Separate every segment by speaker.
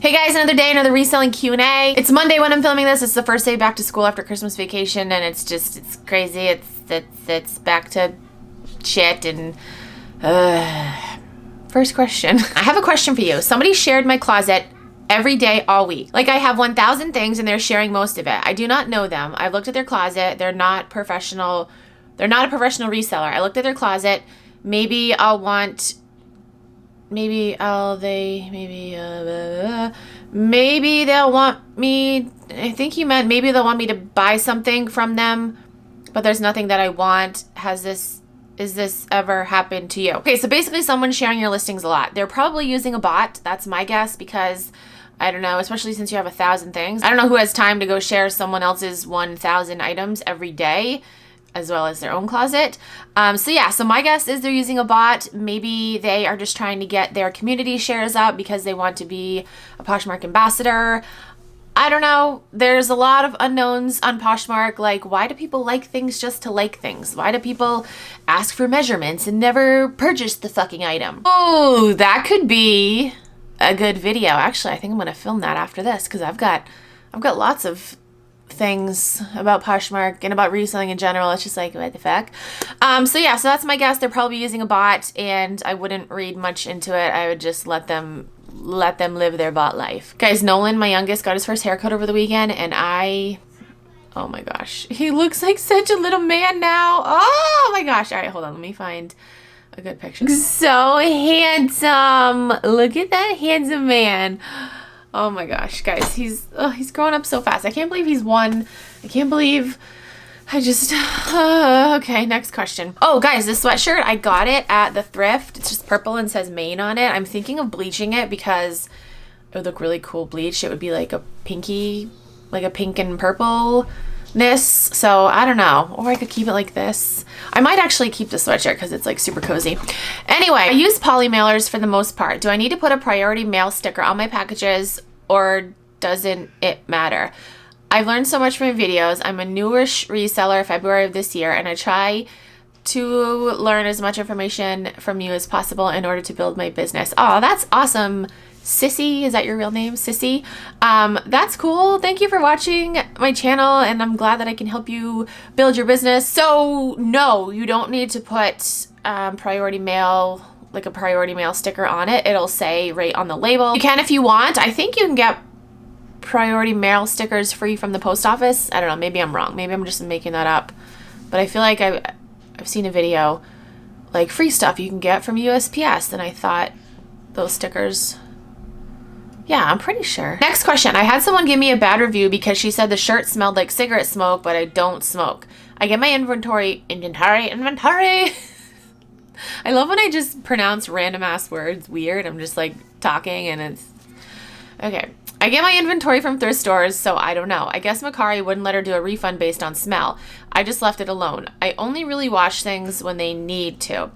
Speaker 1: Hey guys, another day, another reselling Q&A. It's Monday when I'm filming this. It's the first day back to school after Christmas vacation, and it's crazy. It's back to shit and first question. I have a question for you. Somebody shared my closet every day all week. Like, I have 1,000 things and they're sharing most of it. I do not know them. I've looked at their closet. They're not professional. They're not a professional reseller. I looked at their closet. Maybe they'll want me, I think you meant maybe they'll want me to buy something from them, but there's nothing that I want. Is this ever happened to you? Okay, so basically someone's sharing your listings a lot. They're probably using a bot. That's my guess, because I don't know, especially since you have 1,000 things. I don't know who has time to go share someone else's 1,000 items every day, as well as their own closet. So my guess is they're using a bot. Maybe they are just trying to get their community shares up because they want to be a Poshmark ambassador. I don't know. There's a lot of unknowns on Poshmark. Like, why do people like things just to like things? Why do people ask for measurements and never purchase the fucking item? Oh, that could be a good video. Actually, I think I'm gonna film that after this, because I've got lots of things about Poshmark and about reselling in general. It's just like, what the fuck? So that's my guess. They're probably using a bot, and I wouldn't read much into it. I would just let them live their bot life. Guys, Nolan, my youngest, got his first haircut over the weekend, and oh my gosh, he looks like such a little man now. Oh my gosh. All right, hold on, let me find a good picture. So handsome. Look at that handsome man. Oh my gosh, guys, he's growing up so fast. I can't believe he's one. Okay, next question. Oh guys, this sweatshirt, I got it at the thrift. It's just purple and says Maine on it. I'm thinking of bleaching it because it would look really cool bleached. It would be like a pinky, like a pink and purple-ness. So I don't know. Or I could keep it like this. I might actually keep the sweatshirt because it's like super cozy. Anyway, I use poly mailers for the most part. Do I need to put a priority mail sticker on my packages, or doesn't it matter? I've learned so much from my videos. I'm a newish reseller, February of this year, and I try to learn as much information from you as possible in order to build my business. Oh, that's awesome. Sissy, is that your real name? Sissy? That's cool. Thank you for watching my channel, and I'm glad that I can help you build your business. So no, you don't need to put priority mail, like a priority mail sticker on it. It'll say right on the label. You can if you want. I think you can get priority mail stickers free from the post office. I don't know, maybe I'm wrong. Maybe I'm just making that up. But I feel like I've seen a video, like free stuff you can get from USPS, and I thought those stickers... Yeah, I'm pretty sure. Next question. I had someone give me a bad review because she said the shirt smelled like cigarette smoke, but I don't smoke. I get my inventory. I love when I just pronounce random ass words weird. I'm just like talking and it's... Okay. I get my inventory from thrift stores, so I don't know. I guess Macari wouldn't let her do a refund based on smell. I just left it alone. I only really wash things when they need to.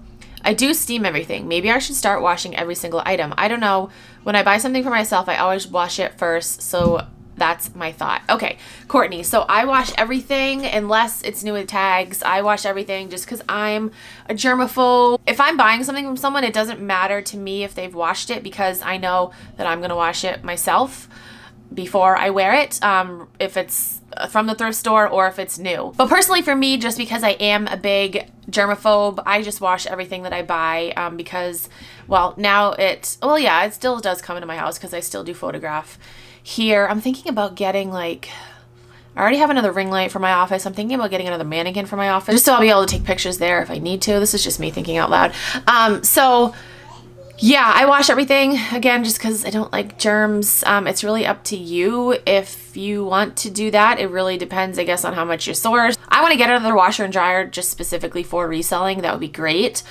Speaker 1: I do steam everything. Maybe I should start washing every single item. I don't know. When I buy something for myself, I always wash it first, so that's my thought. Okay, Courtney, so I wash everything unless it's new with tags. I wash everything just because I'm a germaphobe. If I'm buying something from someone, it doesn't matter to me if they've washed it, because I know that I'm going to wash it myself before I wear it, if it's from the thrift store or if it's new. But personally for me, just because I am a big germaphobe, I just wash everything that I buy, because, well, now it still does come into my house because I still do photograph here. I'm thinking about getting, like, I already have another ring light for my office. I'm thinking about getting another mannequin for my office, just so I'll be able to take pictures there if I need to. This is just me thinking out loud. Yeah, I wash everything, again, just because I don't like germs. It's really up to you if you want to do that. It really depends, I guess, on how much you source. I want to get another washer and dryer just specifically for reselling. That would be great,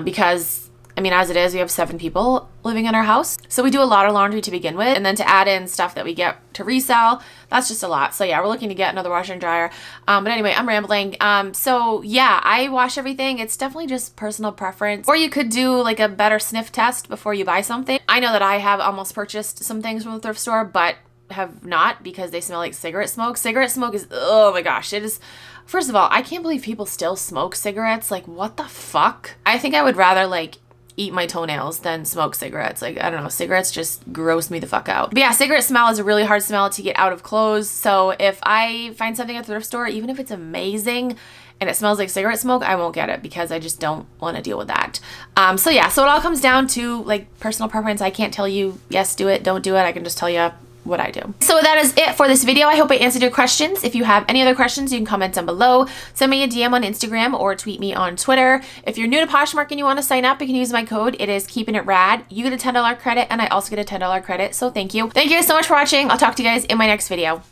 Speaker 1: because, I mean, as it is, we have 7 people living in our house. So we do a lot of laundry to begin with, and then to add in stuff that we get to resell, that's just a lot. So yeah, we're looking to get another washer and dryer. But anyway, I'm rambling. So yeah, I wash everything. It's definitely just personal preference. Or you could do like a better sniff test before you buy something. I know that I have almost purchased some things from the thrift store, but have not, because they smell like cigarette smoke. Cigarette smoke is, oh my gosh, it is... First of all, I can't believe people still smoke cigarettes. Like, what the fuck? I think I would rather, like, eat my toenails than smoke cigarettes. Like, I don't know, cigarettes just gross me the fuck out. But yeah, cigarette smell is a really hard smell to get out of clothes. So if I find something at the thrift store, even if it's amazing and it smells like cigarette smoke, I won't get it because I just don't want to deal with that. So yeah, so it all comes down to like personal preference. I can't tell you, yes, do it, don't do it. I can just tell you what I do. So that is it for this video. I hope I answered your questions. If you have any other questions, you can comment down below. Send me a DM on Instagram or tweet me on Twitter. If you're new to Poshmark and you want to sign up, you can use my code. It is Keepin' It Rad. You get a $10 credit and I also get a $10 credit. So thank you. Thank you guys so much for watching. I'll talk to you guys in my next video.